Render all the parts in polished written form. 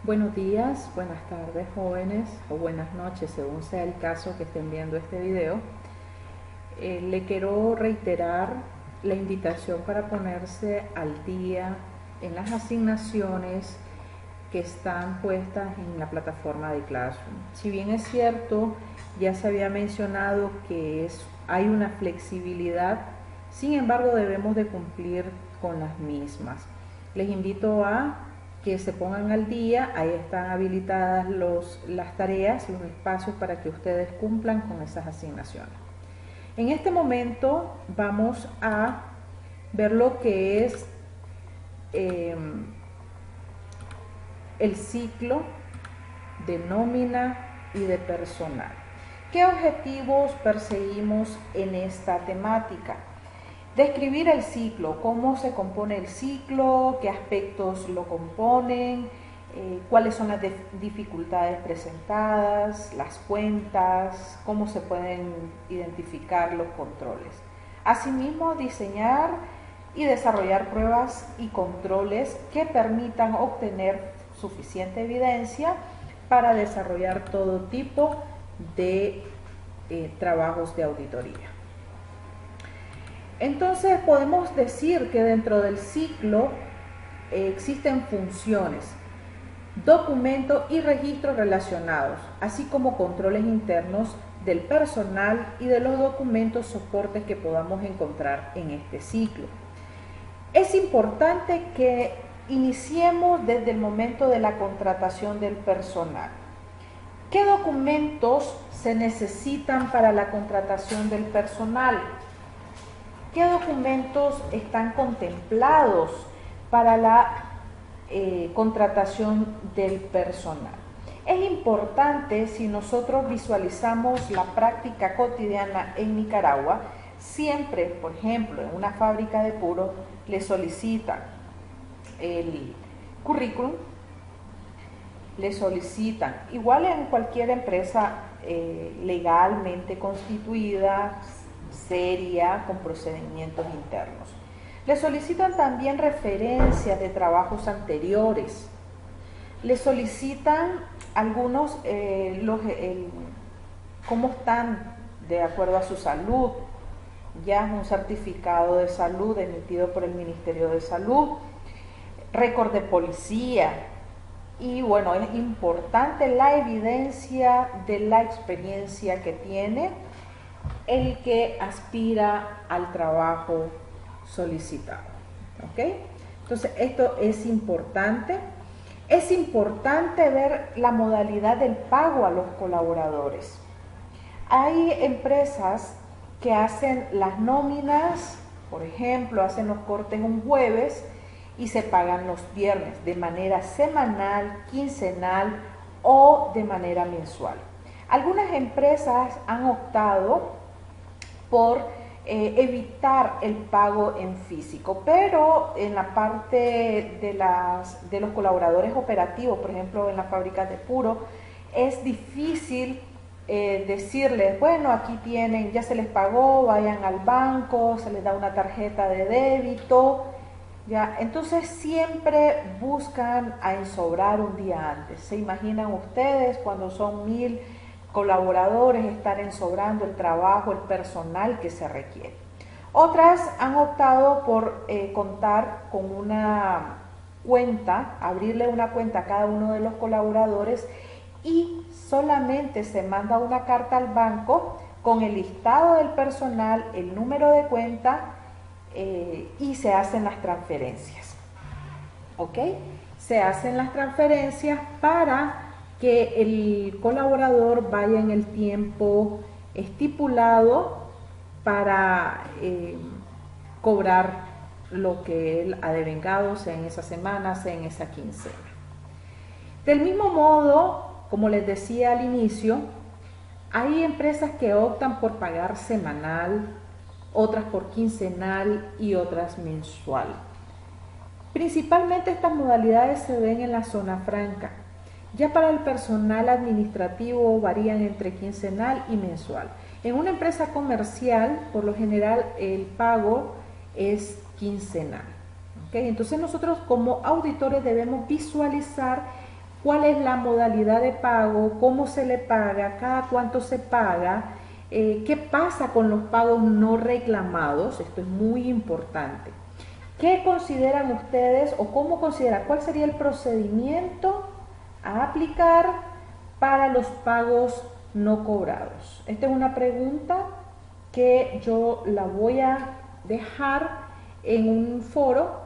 Buenos días, buenas tardes jóvenes o buenas noches según sea el caso que estén viendo este video. Le quiero reiterar la invitación para ponerse al día en las asignaciones que están puestas en la plataforma de Classroom. Si bien es cierto, ya se había mencionado que hay una flexibilidad, sin embargo debemos de cumplir con las mismas. Les invito a que se pongan al día, ahí están habilitadas las tareas, los espacios para que ustedes cumplan con esas asignaciones. En este momento vamos a ver lo que es el ciclo de nómina y de personal. ¿Qué objetivos perseguimos en esta temática? Describir el ciclo, cómo se compone el ciclo, qué aspectos lo componen, cuáles son las dificultades presentadas, las cuentas, cómo se pueden identificar los controles. Asimismo, diseñar y desarrollar pruebas y controles que permitan obtener suficiente evidencia para desarrollar todo tipo de trabajos de auditoría. Entonces podemos decir que dentro del ciclo existen funciones, documentos y registros relacionados, así como controles internos del personal y de los documentos soportes que podamos encontrar en este ciclo. Es importante que iniciemos desde el momento de la contratación del personal. ¿Qué documentos se necesitan para la contratación del personal? ¿Qué documentos están contemplados para la contratación del personal? Es importante, si nosotros visualizamos la práctica cotidiana en Nicaragua, siempre, por ejemplo, en una fábrica de puros, le solicitan el currículum, le solicitan, igual en cualquier empresa legalmente constituida, seria, con procedimientos internos. Le solicitan también referencias de trabajos anteriores. Le solicitan algunos, cómo están de acuerdo a su salud, ya un certificado de salud emitido por el Ministerio de Salud, récord de policía. Y bueno, es importante la evidencia de la experiencia que tiene el que aspira al trabajo solicitado. ¿Ok? Entonces, esto es importante. Es importante ver la modalidad del pago a los colaboradores. Hay empresas que hacen las nóminas, por ejemplo, hacen los cortes un jueves y se pagan los viernes de manera semanal, quincenal o de manera mensual. Algunas empresas han optado por evitar el pago en físico, pero en la parte de los colaboradores operativos, por ejemplo en las fábricas de puro, es difícil decirles, bueno, aquí tienen, ya se les pagó, vayan al banco, se les da una tarjeta de débito, ya. Entonces siempre buscan a ensobrar un día antes. ¿Se imaginan ustedes cuando son 1000 colaboradores estar ensobrando el trabajo, el personal que se requiere? Otras han optado por contar con una cuenta, abrirle una cuenta a cada uno de los colaboradores y solamente se manda una carta al banco con el listado del personal, el número de cuenta y se hacen las transferencias. ¿Ok? Se hacen las transferencias para que el colaborador vaya en el tiempo estipulado para cobrar lo que él ha devengado, sea en esa semana, sea en esa quincena. Del mismo modo, como les decía al inicio, hay empresas que optan por pagar semanal, otras por quincenal y otras mensual. Principalmente estas modalidades se ven en la zona franca. Ya para el personal administrativo varían entre quincenal y mensual. En una empresa comercial, por lo general, el pago es quincenal. ¿Okay? Entonces nosotros como auditores debemos visualizar cuál es la modalidad de pago, cómo se le paga, cada cuánto se paga, qué pasa con los pagos no reclamados, esto es muy importante. ¿Qué consideran ustedes o cómo consideran, cuál sería el procedimiento a aplicar para los pagos no cobrados? Esta es una pregunta que yo la voy a dejar en un foro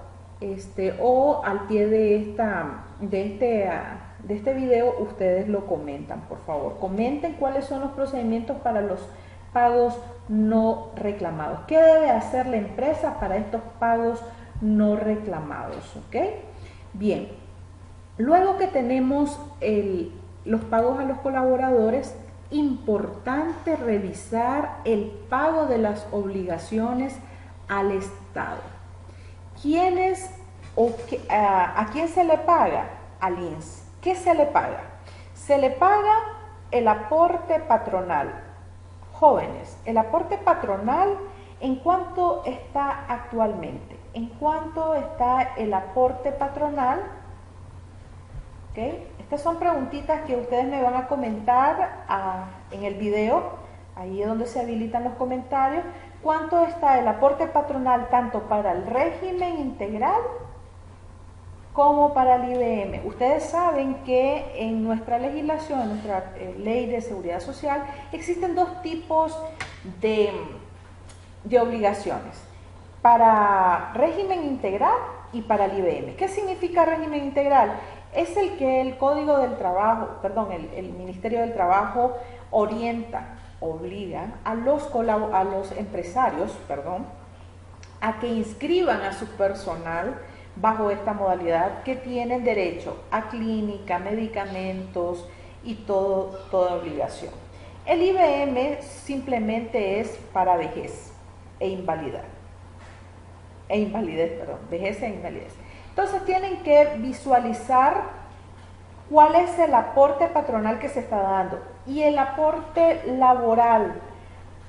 o al pie de este video ustedes lo comentan, por favor. Comenten cuáles son los procedimientos para los pagos no reclamados. ¿Qué debe hacer la empresa para estos pagos no reclamados? ¿Ok? Bien. Luego que tenemos los pagos a los colaboradores, importante revisar el pago de las obligaciones al Estado. ¿A quién se le paga? Al INS. ¿Qué se le paga? Se le paga el aporte patronal. Jóvenes, el aporte patronal, ¿en cuánto está actualmente? ¿En cuánto está el aporte patronal? ¿Okay? Estas son preguntitas que ustedes me van a comentar en el video, ahí es donde se habilitan los comentarios. ¿Cuánto está el aporte patronal tanto para el régimen integral como para el IBM? Ustedes saben que en nuestra legislación, en nuestra ley de seguridad social, existen dos tipos de obligaciones, para régimen integral y para el IBM. ¿Qué significa régimen integral? Es el que el Código del Trabajo, el Ministerio del Trabajo obliga a los empresarios, a que inscriban a su personal bajo esta modalidad, que tienen derecho a clínica, medicamentos y toda obligación. El IBM simplemente es para vejez e invalidez. Vejez e invalidez. Entonces tienen que visualizar cuál es el aporte patronal que se está dando y el aporte laboral.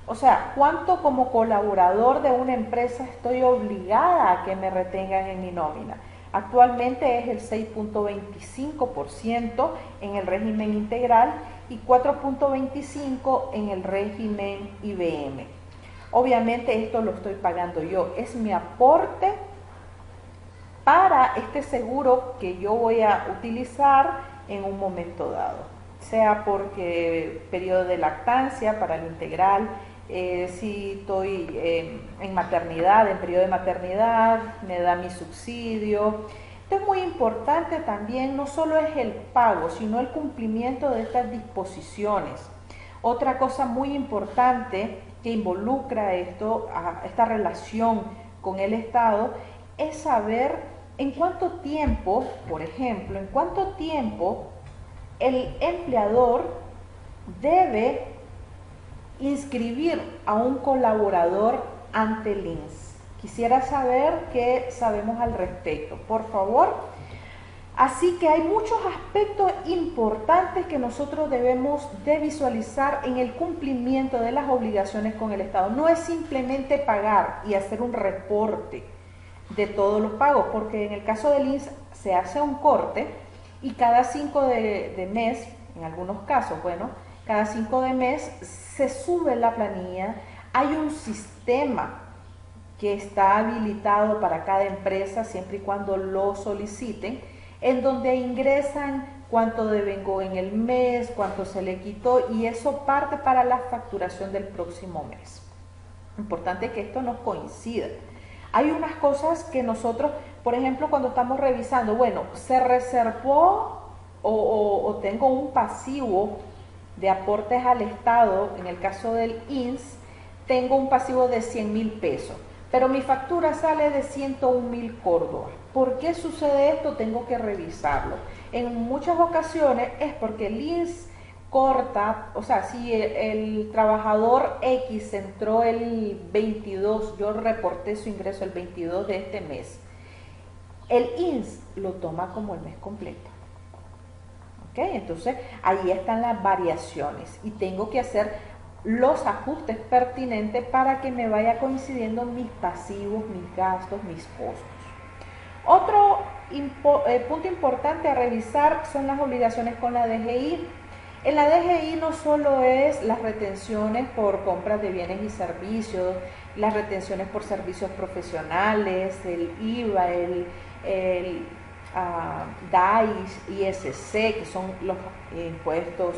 O sea, cuánto como colaborador de una empresa estoy obligada a que me retengan en mi nómina. Actualmente es el 6.25% en el régimen integral y 4.25% en el régimen IBM. Obviamente esto lo estoy pagando yo, es mi aporte para este seguro que yo voy a utilizar en un momento dado, sea porque periodo de lactancia para el integral, si estoy en maternidad, en periodo de maternidad, me da mi subsidio. Esto es muy importante también, no solo es el pago, sino el cumplimiento de estas disposiciones. Otra cosa muy importante que involucra esta relación con el Estado, es saber en cuánto tiempo, por ejemplo, en cuánto tiempo el empleador debe inscribir a un colaborador ante el INS. Quisiera saber qué sabemos al respecto, por favor. Así que hay muchos aspectos importantes que nosotros debemos de visualizar en el cumplimiento de las obligaciones con el Estado. No es simplemente pagar y hacer un reporte de todos los pagos, porque en el caso del INS se hace un corte y cada 5 de mes, en algunos casos, cada 5 de mes se sube la planilla. Hay un sistema que está habilitado para cada empresa siempre y cuando lo soliciten, en donde ingresan cuánto devengó en el mes, cuánto se le quitó, y eso parte para la facturación del próximo mes. Importante que esto no coincida. Hay unas cosas que nosotros, por ejemplo, cuando estamos revisando, se reservó o tengo un pasivo de aportes al Estado, en el caso del INS, tengo un pasivo de 100.000 pesos, pero mi factura sale de 101.000 córdobas. ¿Por qué sucede esto? Tengo que revisarlo. En muchas ocasiones es porque el INS corta, o sea, si el trabajador X entró el 22, yo reporté su ingreso el 22 de este mes, el INS lo toma como el mes completo. ¿Ok? Entonces ahí están las variaciones y tengo que hacer los ajustes pertinentes para que me vaya coincidiendo mis pasivos, mis gastos, mis costos. Otro punto importante a revisar son las obligaciones con la DGI. En la DGI no solo es las retenciones por compras de bienes y servicios, las retenciones por servicios profesionales, el IVA, el DAIS, ISC, que son los impuestos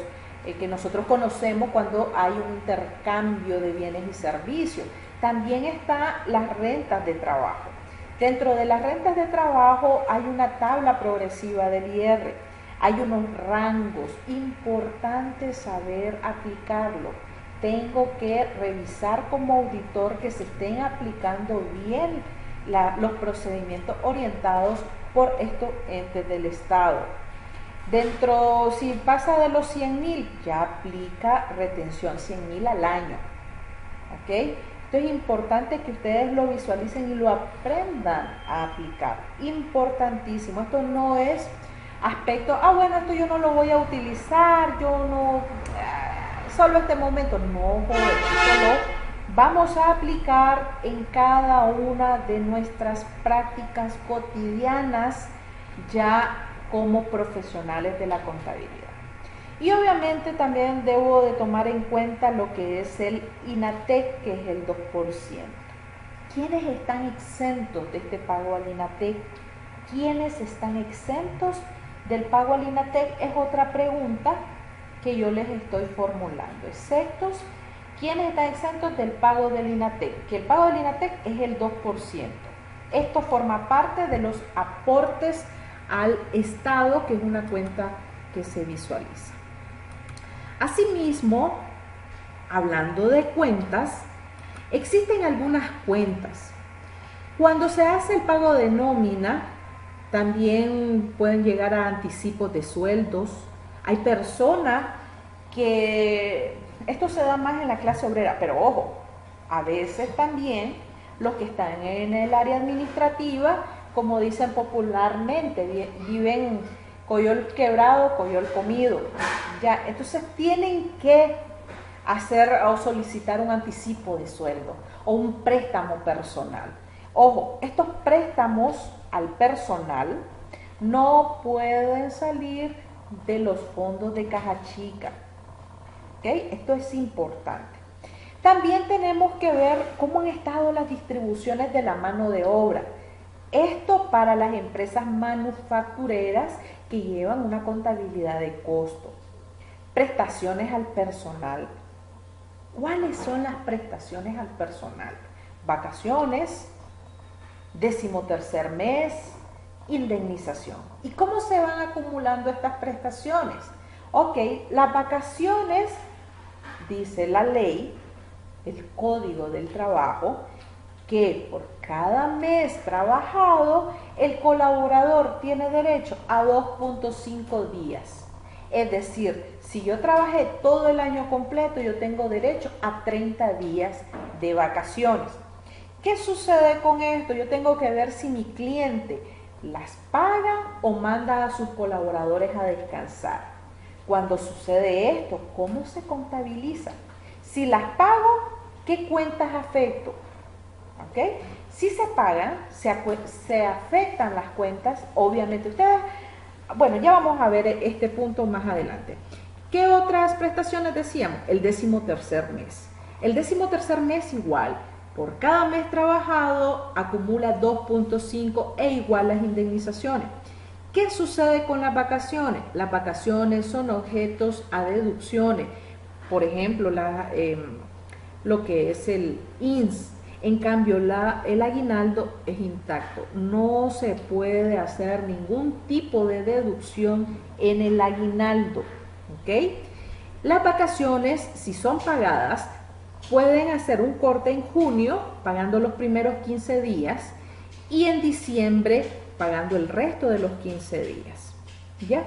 que nosotros conocemos cuando hay un intercambio de bienes y servicios. También están las rentas de trabajo. Dentro de las rentas de trabajo hay una tabla progresiva del IR, hay unos rangos, importantes saber aplicarlo. Tengo que revisar como auditor que se estén aplicando bien los procedimientos orientados por estos entes del Estado. Si pasa de los 100.000, ya aplica retención 100.000 al año. ¿Ok? Esto es importante que ustedes lo visualicen y lo aprendan a aplicar. Importantísimo. Esto no es aspecto, bueno, esto yo no lo voy a utilizar, yo no, solo este momento. No, joven, esto lo vamos a aplicar en cada una de nuestras prácticas cotidianas ya como profesionales de la contabilidad. Y obviamente también debo de tomar en cuenta lo que es el INATEC, que es el 2%. ¿Quiénes están exentos de este pago al INATEC? ¿Quiénes están exentos del pago al INATEC? Es otra pregunta que yo les estoy formulando. Exceptos, ¿quiénes están exentos del pago del INATEC? Que el pago del INATEC es el 2%. Esto forma parte de los aportes al Estado, que es una cuenta que se visualiza. Asimismo, hablando de cuentas, existen algunas cuentas. Cuando se hace el pago de nómina, también pueden llegar a anticipos de sueldos. Hay personas que esto se da más en la clase obrera, pero ojo, a veces también los que están en el área administrativa, como dicen popularmente, viven coyol quebrado, coyol comido. Ya, entonces tienen que hacer o solicitar un anticipo de sueldo o un préstamo personal. Ojo, estos préstamos al personal no pueden salir de los fondos de caja chica. ¿Okay? Esto es importante. También tenemos que ver cómo han estado las distribuciones de la mano de obra. Esto para las empresas manufactureras que llevan una contabilidad de costo. Prestaciones al personal. ¿Cuáles son las prestaciones al personal? Vacaciones, 13º mes, indemnización. ¿Y cómo se van acumulando estas prestaciones? Ok, las vacaciones, dice la ley, el Código del Trabajo, que por cada mes trabajado el colaborador tiene derecho a 2.5 días. Es decir, si yo trabajé todo el año completo, yo tengo derecho a 30 días de vacaciones. ¿Qué sucede con esto? Yo tengo que ver si mi cliente las paga o manda a sus colaboradores a descansar. Cuando sucede esto, ¿cómo se contabiliza? Si las pago, ¿qué cuentas afecto? ¿Okay? Si se pagan, se afectan las cuentas, obviamente ustedes, bueno, ya vamos a ver este punto más adelante. ¿Qué otras prestaciones decíamos? El 13º mes. El 13º mes igual, por cada mes trabajado acumula 2.5 e igual las indemnizaciones. ¿Qué sucede con las vacaciones? Las vacaciones son objetos a deducciones. Por ejemplo, lo que es el INS. En cambio, el aguinaldo es intacto. No se puede hacer ningún tipo de deducción en el aguinaldo. ¿Ok? Las vacaciones, si son pagadas, pueden hacer un corte en junio, pagando los primeros 15 días, y en diciembre, pagando el resto de los 15 días. ¿Ya?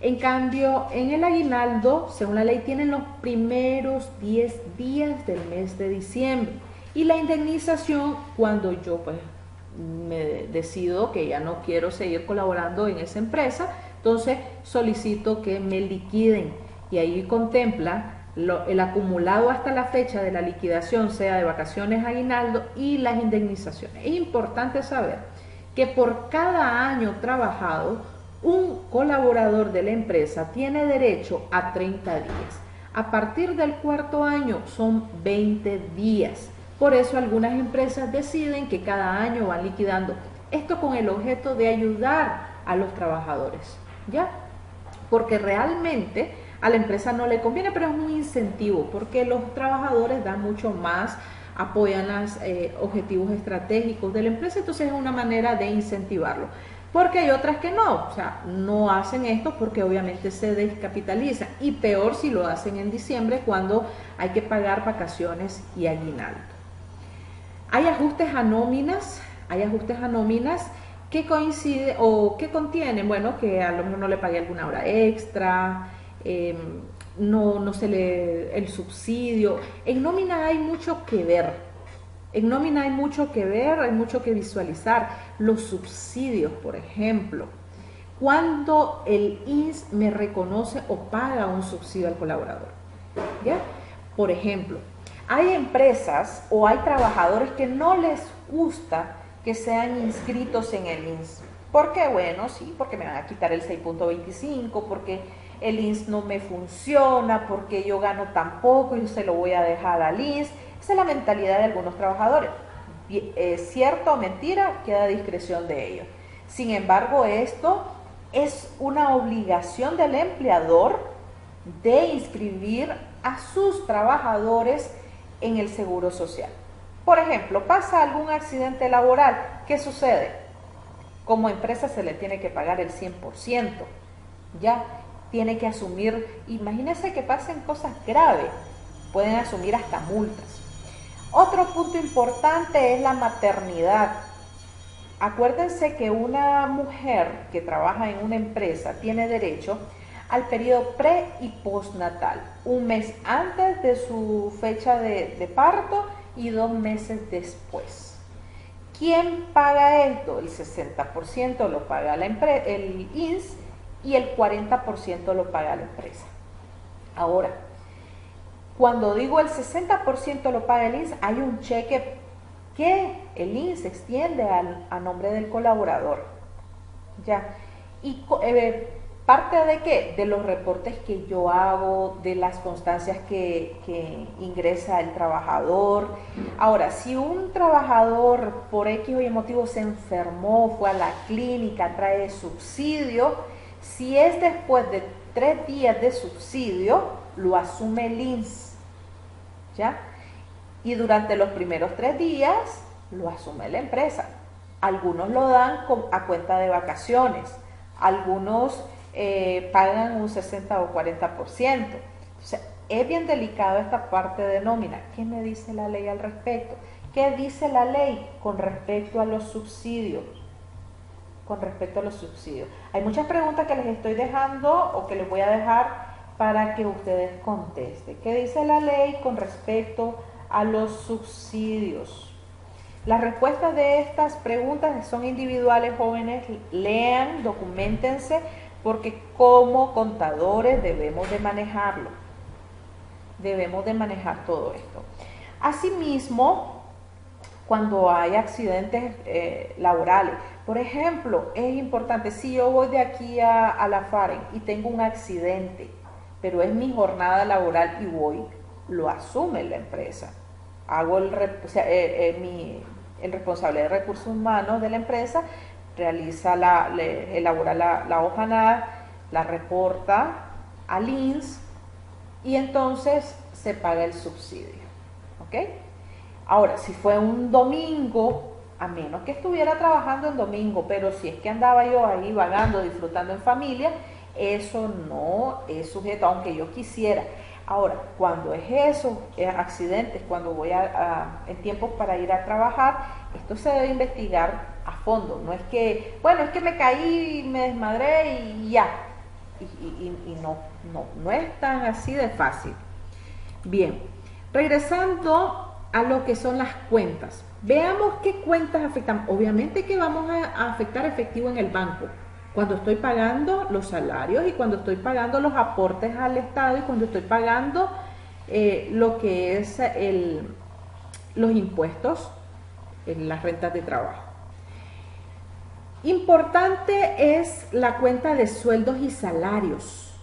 En cambio, en el aguinaldo, según la ley, tienen los primeros 10 días del mes de diciembre. Y la indemnización, cuando yo pues me decido que ya no quiero seguir colaborando en esa empresa, entonces solicito que me liquiden, y ahí contempla el acumulado hasta la fecha de la liquidación, sea de vacaciones, aguinaldo y las indemnizaciones. Es importante saber que por cada año trabajado, un colaborador de la empresa tiene derecho a 30 días. A partir del cuarto año son 20 días. Por eso algunas empresas deciden que cada año van liquidando. Esto con el objeto de ayudar a los trabajadores, ¿ya? Porque realmente a la empresa no le conviene, pero es un incentivo, porque los trabajadores dan mucho más, apoyan los objetivos estratégicos de la empresa, entonces es una manera de incentivarlo. Porque hay otras que no, o sea, no hacen esto porque obviamente se descapitalizan, y peor si lo hacen en diciembre cuando hay que pagar vacaciones y aguinaldo. Hay ajustes a nóminas que coincide o que contienen, bueno, que a lo mejor no le pagué alguna hora extra, no se le el subsidio. En nómina hay mucho que ver. En nómina hay mucho que ver, hay mucho que visualizar. Los subsidios, por ejemplo. Cuando el INS me reconoce o paga un subsidio al colaborador. ¿Ya? Por ejemplo, hay empresas o hay trabajadores que no les gusta que sean inscritos en el INS. ¿Por qué? Bueno, sí, porque me van a quitar el 6.25, porque el INS no me funciona, porque yo gano tan poco y yo se lo voy a dejar al INS. Esa es la mentalidad de algunos trabajadores. Cierto o mentira, queda a discreción de ellos. Sin embargo, esto es una obligación del empleador de inscribir a sus trabajadores en el seguro social. Por ejemplo, pasa algún accidente laboral, ¿qué sucede? Como empresa se le tiene que pagar el 100%, ya tiene que asumir, imagínense que pasen cosas graves, pueden asumir hasta multas. Otro punto importante es la maternidad. Acuérdense que una mujer que trabaja en una empresa tiene derecho al periodo pre y postnatal, un mes antes de su fecha de parto y 2 meses después. ¿Quién paga esto? El 60% lo paga el INS y el 40% lo paga la empresa. Ahora, cuando digo el 60% lo paga el INS, hay un cheque que el INS extiende a nombre del colaborador. ¿Ya? Y ¿parte de qué? De los reportes que yo hago, de las constancias que ingresa el trabajador. Ahora, si un trabajador por X o Y motivo se enfermó, fue a la clínica, trae subsidio, si es después de 3 días de subsidio, lo asume el INS, ¿ya? Y durante los primeros 3 días lo asume la empresa. Algunos lo dan a cuenta de vacaciones, algunos pagan un 60 o 40%. O sea, es bien delicado esta parte de nómina. ¿Qué me dice la ley al respecto? ¿Qué dice la ley con respecto a los subsidios? Con respecto a los subsidios. Hay muchas preguntas que les estoy dejando o que les voy a dejar para que ustedes contesten. ¿Qué dice la ley con respecto a los subsidios? Las respuestas de estas preguntas son individuales, jóvenes. Lean, documentense, porque como contadores debemos de manejarlo. Debemos de manejar todo esto. Asimismo, cuando hay accidentes laborales, por ejemplo, es importante, si yo voy de aquí a la FAREN y tengo un accidente, pero es mi jornada laboral y voy, lo asume la empresa. Hago el responsable de recursos humanos de la empresa realiza elabora la hoja NAD, la reporta al INS y entonces se paga el subsidio. ¿Ok? Ahora, si fue un domingo, a menos que estuviera trabajando en domingo, pero si es que andaba yo ahí vagando, disfrutando en familia, eso no es sujeto, aunque yo quisiera. Ahora, cuando es eso, accidentes, cuando voy en tiempos para ir a trabajar, esto se debe investigar a fondo. No es que, bueno, es que me caí, me desmadré y ya. Y no es tan así de fácil. Bien, regresando a lo que son las cuentas. Veamos qué cuentas afectan. Obviamente que vamos a afectar efectivo en el banco. Cuando estoy pagando los salarios y cuando estoy pagando los aportes al Estado y cuando estoy pagando lo que es los impuestos, las rentas de trabajo. Importante es la cuenta de sueldos y salarios.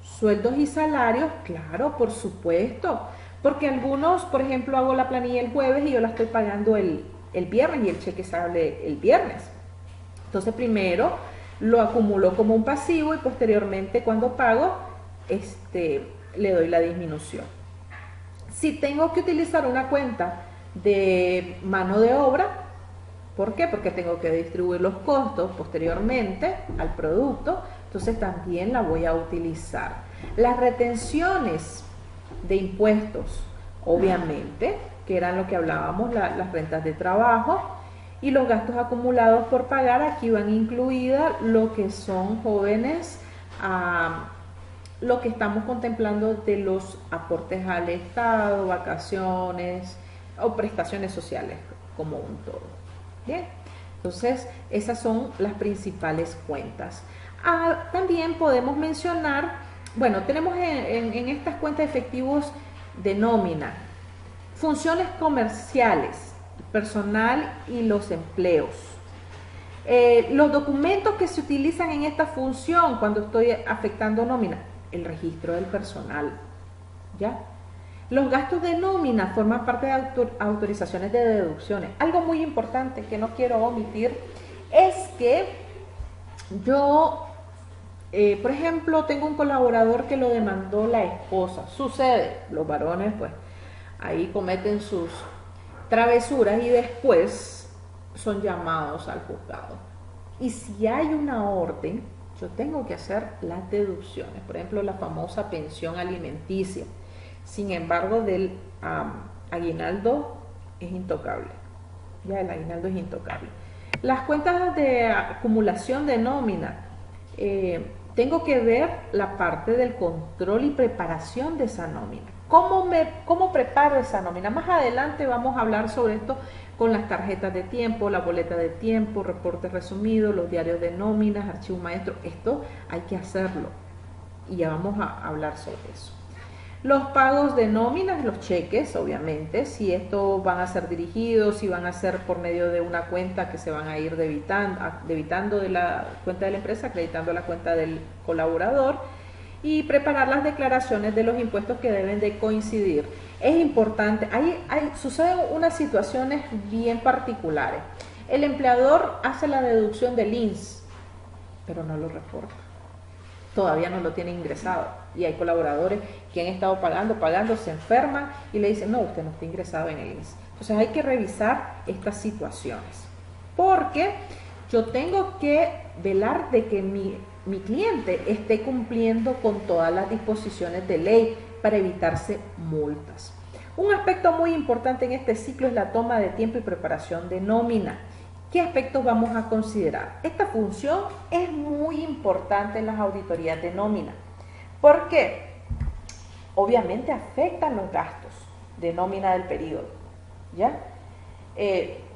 Sueldos y salarios, claro, por supuesto. Porque algunos, por ejemplo, hago la planilla el jueves y yo la estoy pagando el viernes y el cheque sale el viernes. Entonces primero lo acumulo como un pasivo y posteriormente cuando pago, le doy la disminución. Si tengo que utilizar una cuenta de mano de obra, ¿por qué? Porque tengo que distribuir los costos posteriormente al producto, entonces también la voy a utilizar. Las retenciones de impuestos, obviamente, que eran lo que hablábamos, las rentas de trabajo y los gastos acumulados por pagar, aquí van incluidas lo que son jóvenes, lo que estamos contemplando de los aportes al Estado, vacaciones o prestaciones sociales como un todo. Bien, entonces esas son las principales cuentas. También podemos mencionar, bueno, tenemos en estas cuentas de efectivos de nómina, funciones comerciales, personal y los empleos. Los documentos que se utilizan en esta función cuando estoy afectando nómina, el registro del personal, ¿ya? Los gastos de nómina forman parte de autorizaciones de deducciones. Algo muy importante que no quiero omitir es que yo, por ejemplo, tengo un colaborador que lo demandó la esposa. Sucede, los varones pues ahí cometen sus travesuras y después son llamados al juzgado. Y si hay una orden, yo tengo que hacer las deducciones. Por ejemplo, la famosa pensión alimenticia. Sin embargo, del aguinaldo es intocable. Ya el aguinaldo es intocable. Las cuentas de acumulación de nómina, tengo que ver la parte del control y preparación de esa nómina. ¿Cómo preparo esa nómina? Más adelante vamos a hablar sobre esto con las tarjetas de tiempo, la boleta de tiempo, reportes resumidos, los diarios de nóminas, archivo maestro. Esto hay que hacerlo y ya vamos a hablar sobre eso. Los pagos de nóminas, los cheques, obviamente, si estos van a ser dirigidos, si van a ser por medio de una cuenta que se van a ir debitando de la cuenta de la empresa, acreditando a la cuenta del colaborador, y preparar las declaraciones de los impuestos que deben de coincidir. Es importante, suceden unas situaciones bien particulares. El empleador hace la deducción del INSS, pero no lo reporta. Todavía no lo tiene ingresado y hay colaboradores que han estado pagando, se enferman y le dicen, no, usted no está ingresado en el INSS. Entonces hay que revisar estas situaciones porque yo tengo que velar de que mi cliente esté cumpliendo con todas las disposiciones de ley para evitarse multas. Un aspecto muy importante en este ciclo es la toma de tiempo y preparación de nómina. ¿Qué aspectos vamos a considerar? Esta función es muy importante en las auditorías de nómina. ¿Por qué? Obviamente afectan los gastos de nómina del periodo, ¿ya?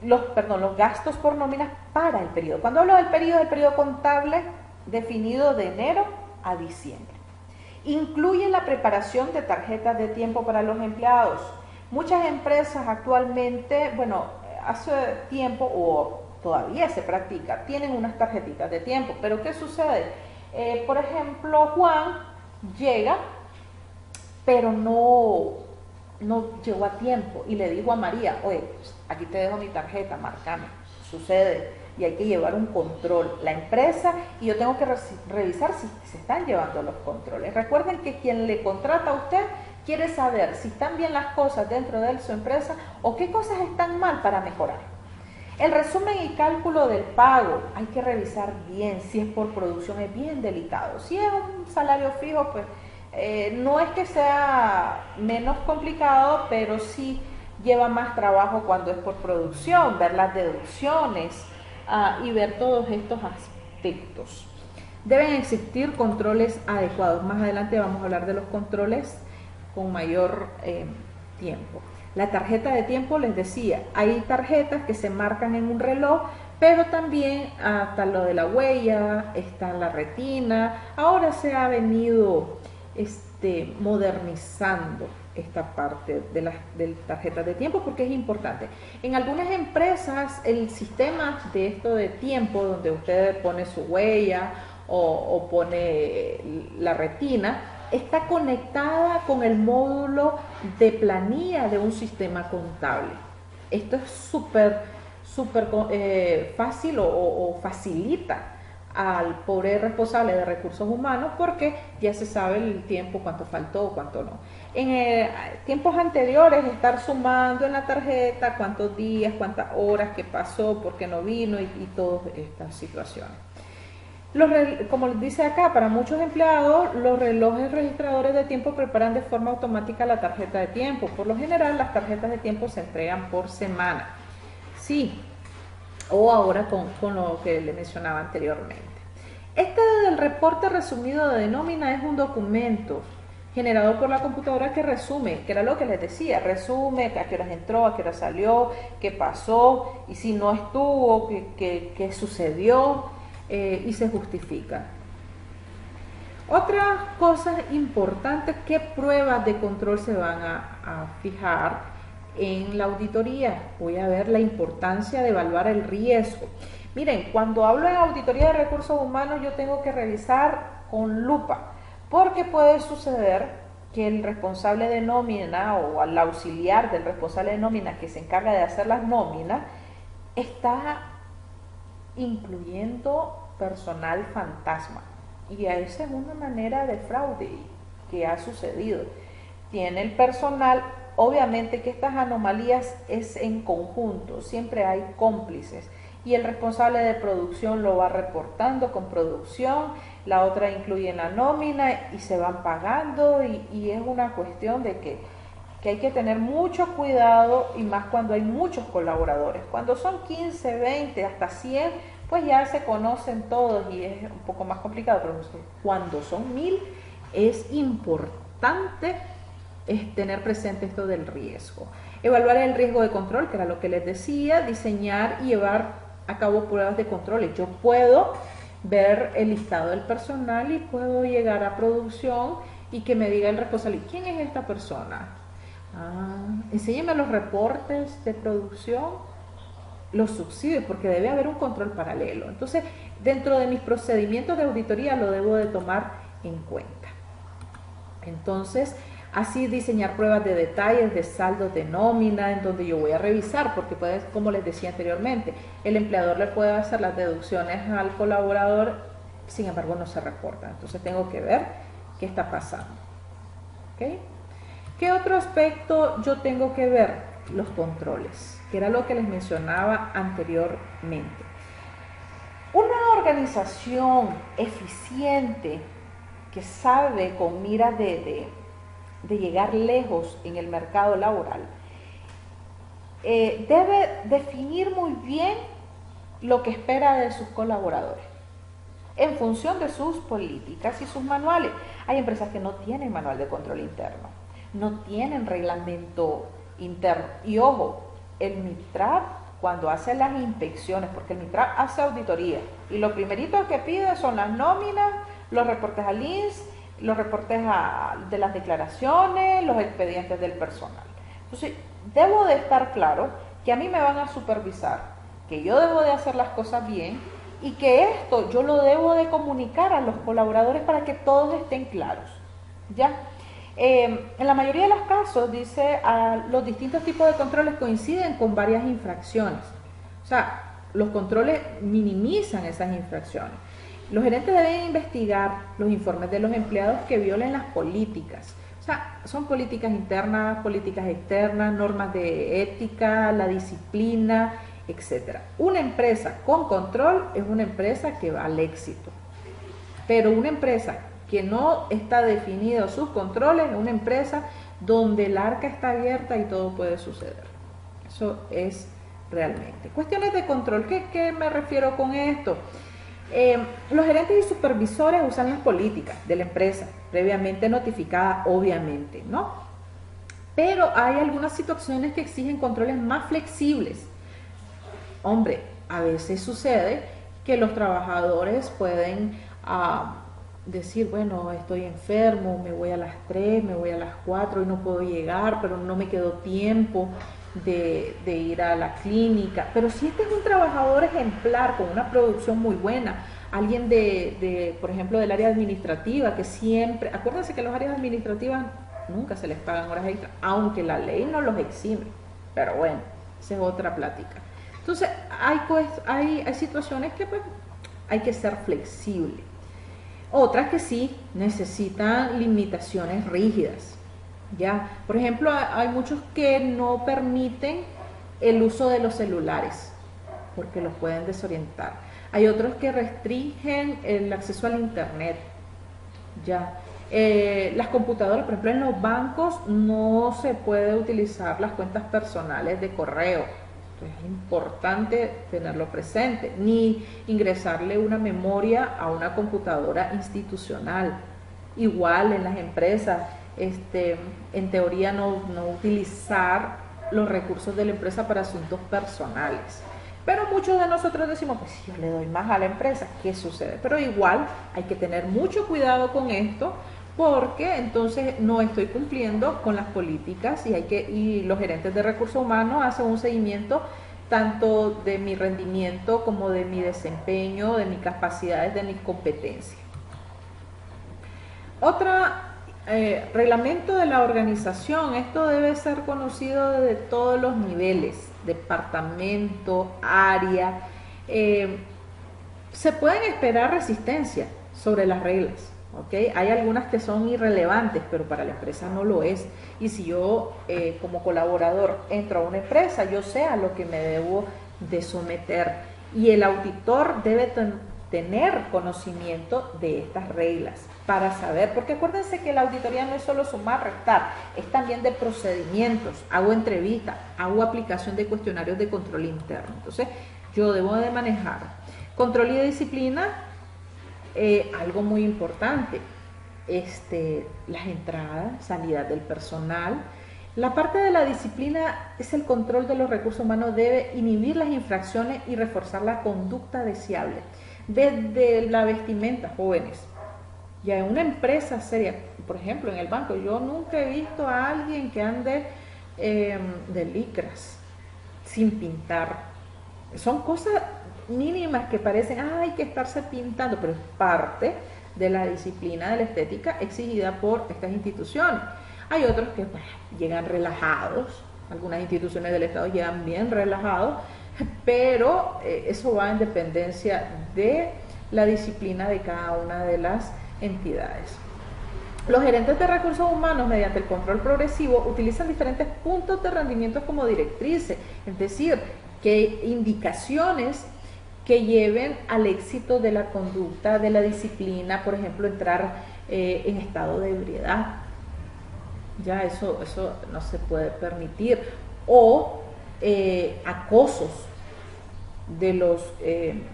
Los gastos por nómina para el periodo. Cuando hablo del periodo contable definido de enero a diciembre. Incluye la preparación de tarjetas de tiempo para los empleados. Muchas empresas actualmente, bueno, hace tiempo o todavía se practica, tienen unas tarjetitas de tiempo, pero ¿qué sucede? Por ejemplo, Juan llega, pero no llegó a tiempo y le dijo a María, oye, aquí te dejo mi tarjeta, márcame. Sucede y hay que llevar un control, la empresa, y yo tengo que revisar si se están llevando los controles. Recuerden que quien le contrata a usted quiere saber si están bien las cosas dentro de su empresa o qué cosas están mal para mejorar. El resumen y cálculo del pago, hay que revisar bien, si es por producción es bien delicado. Si es un salario fijo, pues no es que sea menos complicado, pero sí lleva más trabajo cuando es por producción, ver las deducciones y ver todos estos aspectos. Deben existir controles adecuados. Más adelante vamos a hablar de los controles con mayor tiempo. La tarjeta de tiempo, les decía, hay tarjetas que se marcan en un reloj, pero también hasta lo de la huella, está la retina. Ahora se ha venido modernizando esta parte de las tarjetas de tiempo porque es importante. En algunas empresas el sistema de esto de tiempo, donde usted pone su huella o pone la retina, está conectada con el módulo de planilla de un sistema contable. Esto es súper fácil o facilita al pobre responsable de recursos humanos porque ya se sabe el tiempo, cuánto faltó, cuánto no. En tiempos anteriores, estar sumando en la tarjeta cuántos días, cuántas horas que pasó, por qué no vino y todas estas situaciones. Como dice acá, para muchos empleados, los relojes registradores de tiempo preparan de forma automática la tarjeta de tiempo. Por lo general, las tarjetas de tiempo se entregan por semana. Sí, o ahora con lo que le mencionaba anteriormente. Este del reporte resumido de nómina es un documento generado por la computadora que resume, que era lo que les decía, resume a qué horas entró, a qué horas salió, qué pasó, y si no estuvo, qué sucedió, y se justifica. Otra cosa importante, ¿qué pruebas de control se van a fijar en la auditoría? Voy a ver la importancia de evaluar el riesgo. Miren, cuando hablo en auditoría de recursos humanos, yo tengo que revisar con lupa, porque puede suceder que el responsable de nómina o al auxiliar del responsable de nómina que se encarga de hacer las nóminas está incluyendo personal fantasma. Y esa es una manera de fraude que ha sucedido. Tiene el personal, obviamente que estas anomalías es en conjunto, siempre hay cómplices. Y el responsable de producción lo va reportando con producción, la otra incluye en la nómina y se van pagando y es una cuestión de que hay que tener mucho cuidado y más cuando hay muchos colaboradores. Cuando son 15, 20, hasta 100, pues ya se conocen todos y es un poco más complicado, pero cuando son 1000 es importante tener presente esto del riesgo. Evaluar el riesgo de control, que era lo que les decía, diseñar y llevar a cabo pruebas de controles. Yo puedo ver el listado del personal y puedo llegar a producción y que me diga el responsable, ¿quién es esta persona? Enséñeme los reportes de producción, los subsidios, porque debe haber un control paralelo. Entonces, dentro de mis procedimientos de auditoría lo debo de tomar en cuenta. Entonces, así diseñar pruebas de detalles, de saldos de nómina, en donde yo voy a revisar, porque puede, como les decía anteriormente, el empleador le puede hacer las deducciones al colaborador, sin embargo no se reportan. Entonces tengo que ver qué está pasando. ¿Okay? ¿Qué otro aspecto yo tengo que ver? Los controles, que era lo que les mencionaba anteriormente. Una organización eficiente que sabe con miras de llegar lejos en el mercado laboral, debe definir muy bien lo que espera de sus colaboradores en función de sus políticas y sus manuales. Hay empresas que no tienen manual de control interno, no tienen reglamento interno. Y ojo, el MITRAP cuando hace las inspecciones, porque el MITRAP hace auditoría y lo primerito que pide son las nóminas, los reportes al INS, los reportes de las declaraciones, los expedientes del personal. Entonces, debo de estar claro que a mí me van a supervisar, que yo debo de hacer las cosas bien y que esto yo lo debo de comunicar a los colaboradores para que todos estén claros. ¿Ya? En la mayoría de los casos, dice, los distintos tipos de controles coinciden con varias infracciones. O sea, los controles minimizan esas infracciones. Los gerentes deben investigar los informes de los empleados que violen las políticas. O sea, son políticas internas, políticas externas, normas de ética, la disciplina, etc. Una empresa con control es una empresa que va al éxito. Pero una empresa que no está definido sus controles es una empresa donde el arca está abierta y todo puede suceder. Eso es realmente. Cuestiones de control, ¿qué me refiero con esto? Los gerentes y supervisores usan las políticas de la empresa, previamente notificadas, obviamente, ¿no? Pero hay algunas situaciones que exigen controles más flexibles. Hombre, a veces sucede que los trabajadores pueden decir, bueno, estoy enfermo, me voy a las 3, me voy a las 4 y no puedo llegar, pero no me quedó tiempo de ir a la clínica. Pero si este es un trabajador ejemplar, con una producción muy buena, alguien por ejemplo, del área administrativa, que siempre, acuérdense que los áreas administrativas nunca se les pagan horas extras, aunque la ley no los exime, pero bueno, esa es otra plática. Entonces, hay situaciones que pues hay que ser flexible. Otras que sí necesitan limitaciones rígidas. ¿Ya? Por ejemplo, hay muchos que no permiten el uso de los celulares porque los pueden desorientar. Hay otros que restringen el acceso al internet. ¿Ya? Las computadoras, por ejemplo, en los bancos no se puede utilizar las cuentas personales de correo. Entonces es importante tenerlo presente, ni ingresarle una memoria a una computadora institucional. Igual en las empresas, en teoría no utilizar los recursos de la empresa para asuntos personales. Pero muchos de nosotros decimos, pues si yo le doy más a la empresa, ¿qué sucede? Pero igual hay que tener mucho cuidado con esto, porque entonces no estoy cumpliendo con las políticas y los gerentes de recursos humanos hacen un seguimiento tanto de mi rendimiento como de mi desempeño, de mis capacidades, de mis competencias. Reglamento de la organización. Esto debe ser conocido desde todos los niveles, departamento, área. Se pueden esperar resistencia sobre las reglas. ¿Okay? Hay algunas que son irrelevantes, pero para la empresa no lo es. Y si yo como colaborador entro a una empresa, yo sé a lo que me debo de someter. Y el auditor debe tener conocimiento de estas reglas para saber, porque acuérdense que la auditoría no es solo sumar, restar, es también de procedimientos. Hago entrevista, hago aplicación de cuestionarios de control interno. Entonces yo debo de manejar control y disciplina. Algo muy importante, las entradas, salidas del personal. La parte de la disciplina es el control de los recursos humanos, debe inhibir las infracciones y reforzar la conducta deseable. Desde la vestimenta, jóvenes, ya en una empresa seria, por ejemplo en el banco, yo nunca he visto a alguien que ande de licras, sin pintar. Son cosas mínimas que parecen, hay que estarse pintando, pero es parte de la disciplina de la estética exigida por estas instituciones. Hay otros que llegan relajados, algunas instituciones del Estado llegan bien relajados, pero eso va en dependencia de la disciplina de cada una de las entidades. Los gerentes de recursos humanos, mediante el control progresivo, utilizan diferentes puntos de rendimiento como directrices, es decir, que indicaciones que lleven al éxito de la conducta, de la disciplina, por ejemplo, entrar en estado de ebriedad. Ya eso no se puede permitir. O acosos de los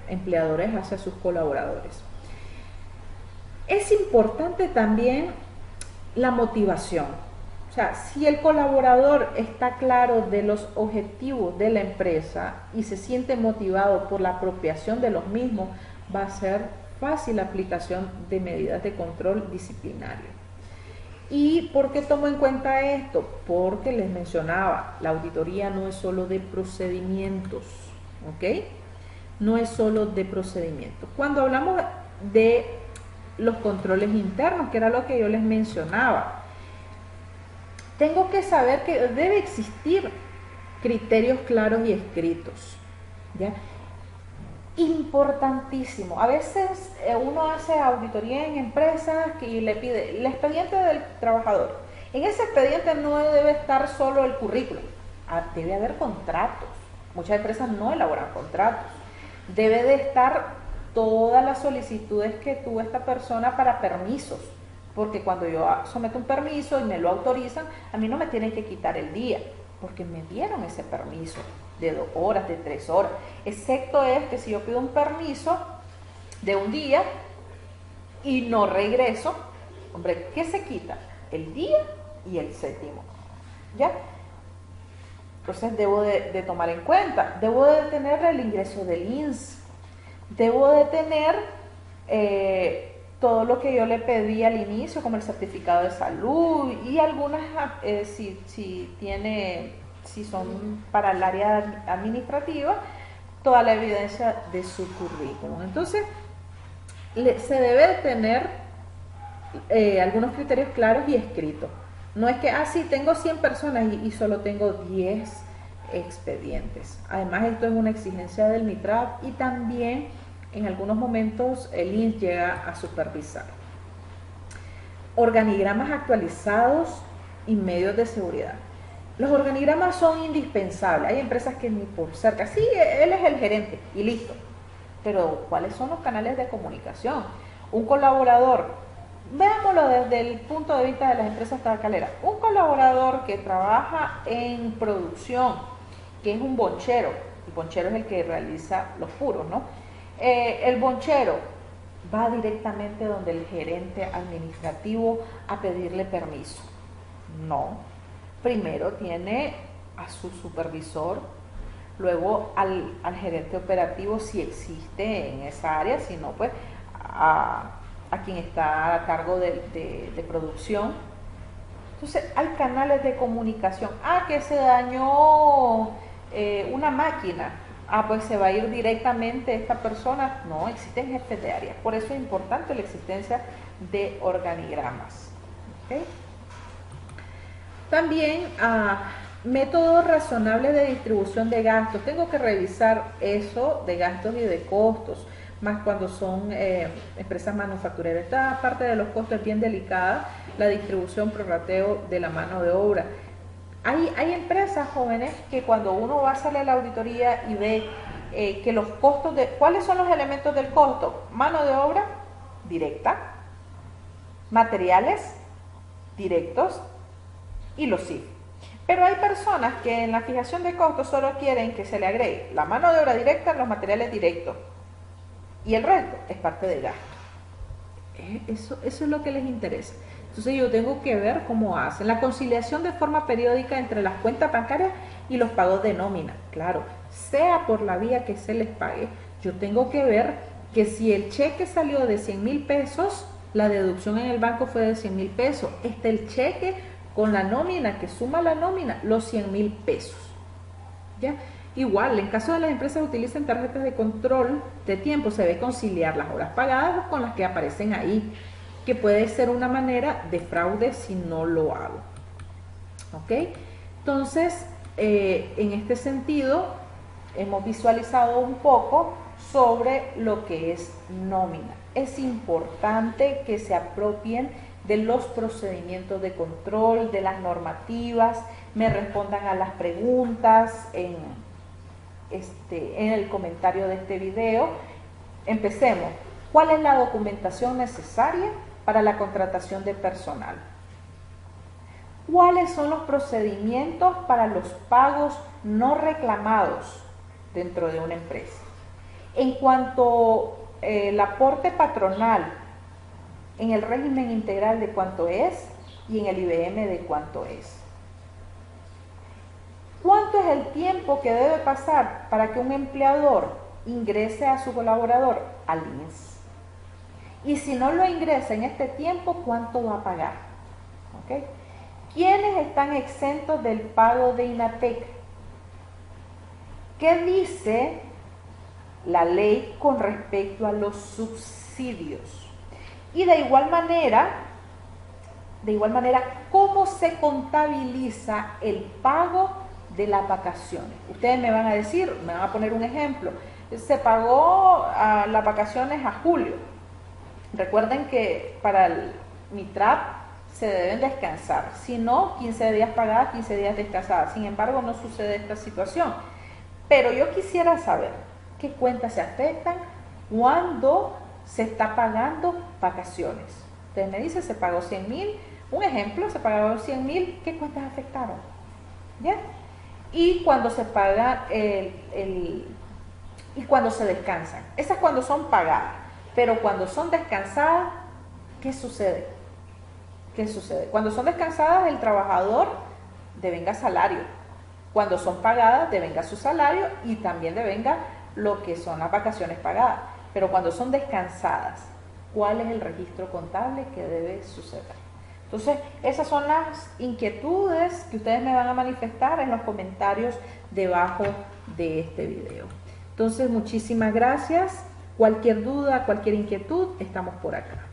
empleadores hacia sus colaboradores. Es importante también la motivación. O sea, si el colaborador está claro de los objetivos de la empresa y se siente motivado por la apropiación de los mismos, va a ser fácil la aplicación de medidas de control disciplinario. ¿Y por qué tomo en cuenta esto? Porque les mencionaba, la auditoría no es solo de procedimientos, ¿ok? No es solo de procedimientos. Cuando hablamos de los controles internos, que era lo que yo les mencionaba, tengo que saber que debe existir criterios claros y escritos, ¿ya? Importantísimo. A veces uno hace auditoría en empresas y le pide el expediente del trabajador. En ese expediente no debe estar solo el currículum, debe haber contratos. Muchas empresas no elaboran contratos. Debe de estar todas las solicitudes que tuvo esta persona para permisos, porque cuando yo someto un permiso y me lo autorizan, a mí no me tienen que quitar el día, porque me dieron ese permiso de 2 horas, de 3 horas, excepto es que si yo pido un permiso de un día y no regreso, hombre, ¿qué se quita? El día y el séptimo, ¿ya? Entonces debo de tomar en cuenta, debo de tener el ingreso del INSS, debo de tener todo lo que yo le pedí al inicio, como el certificado de salud y algunas, si son para el área administrativa, toda la evidencia de su currículum. Entonces, se debe tener algunos criterios claros y escritos. No es que, sí, tengo 100 personas y solo tengo 10 expedientes. Además, esto es una exigencia del MITRAP y también en algunos momentos el INS llega a supervisar. Organigramas actualizados y medios de seguridad. Los organigramas son indispensables. Hay empresas que ni por cerca, sí, él es el gerente y listo. Pero ¿cuáles son los canales de comunicación? Un colaborador, veámoslo desde el punto de vista de las empresas tabacaleras. Un colaborador que trabaja en producción, que es un bonchero. El bonchero es el que realiza los puros, ¿no? El bonchero va directamente donde el gerente administrativo a pedirle permiso. No. Primero tiene a su supervisor, luego al gerente operativo si existe en esa área, si no, pues a quien está a cargo de producción. Entonces hay canales de comunicación. Que se dañó una máquina. Pues se va a ir directamente esta persona. No, existen jefes de área. Por eso es importante la existencia de organigramas. ¿Okay? También métodos razonables de distribución de gastos. Tengo que revisar eso de gastos y de costos, más cuando son empresas manufactureras. Esta parte de los costos es bien delicada, la distribución, prorrateo de la mano de obra. Hay empresas jóvenes que cuando uno va a hacerle la auditoría y ve que los costos ¿cuáles son los elementos del costo? Mano de obra directa, materiales directos y los CIF. Pero hay personas que en la fijación de costos solo quieren que se le agregue la mano de obra directa, los materiales directos y el resto es parte del gasto. Eso es lo que les interesa. Entonces yo tengo que ver cómo hacen la conciliación de forma periódica entre las cuentas bancarias y los pagos de nómina. Claro, sea por la vía que se les pague, yo tengo que ver que si el cheque salió de 100,000 pesos, la deducción en el banco fue de 100,000 pesos. El cheque con la nómina, que suma la nómina, los 100,000 pesos. ¿Ya? Igual, en caso de las empresas utilicen tarjetas de control de tiempo, se debe conciliar las horas pagadas con las que aparecen ahí, que puede ser una manera de fraude si no lo hago. ¿Ok? Entonces, en este sentido, hemos visualizado un poco sobre lo que es nómina. Es importante que se apropien de los procedimientos de control, de las normativas, me respondan a las preguntas en el comentario de este video. Empecemos. ¿Cuál es la documentación necesaria para la contratación de personal? ¿Cuáles son los procedimientos para los pagos no reclamados dentro de una empresa? En cuanto al aporte patronal, en el régimen integral de cuánto es y en el IBM de cuánto es. ¿Cuánto es el tiempo que debe pasar para que un empleador ingrese a su colaborador al INS? Y si no lo ingresa en este tiempo, ¿cuánto va a pagar? ¿Okay? ¿Quiénes están exentos del pago de INATEC? ¿Qué dice la ley con respecto a los subsidios? Y de igual manera, ¿cómo se contabiliza el pago de las vacaciones? Ustedes me van a decir, me van a poner un ejemplo, se pagó las vacaciones a julio. Recuerden que para el MITRAP se deben descansar, si no, 15 días pagadas, 15 días descansadas. Sin embargo, no sucede esta situación. Pero yo quisiera saber qué cuentas se afectan cuando se está pagando vacaciones. Ustedes me dicen, se pagó 100,000, un ejemplo, se pagaron 100,000, ¿qué cuentas afectaron? ¿Ya? Y cuando se paga y cuando se descansan. Esas cuando son pagadas, pero cuando son descansadas, ¿qué sucede? ¿Qué sucede? Cuando son descansadas, el trabajador devenga salario. Cuando son pagadas, devenga su salario y también devenga lo que son las vacaciones pagadas. Pero cuando son descansadas, cuál es el registro contable que debe suceder. Entonces, esas son las inquietudes que ustedes me van a manifestar en los comentarios debajo de este video. Entonces, muchísimas gracias. Cualquier duda, cualquier inquietud, estamos por acá.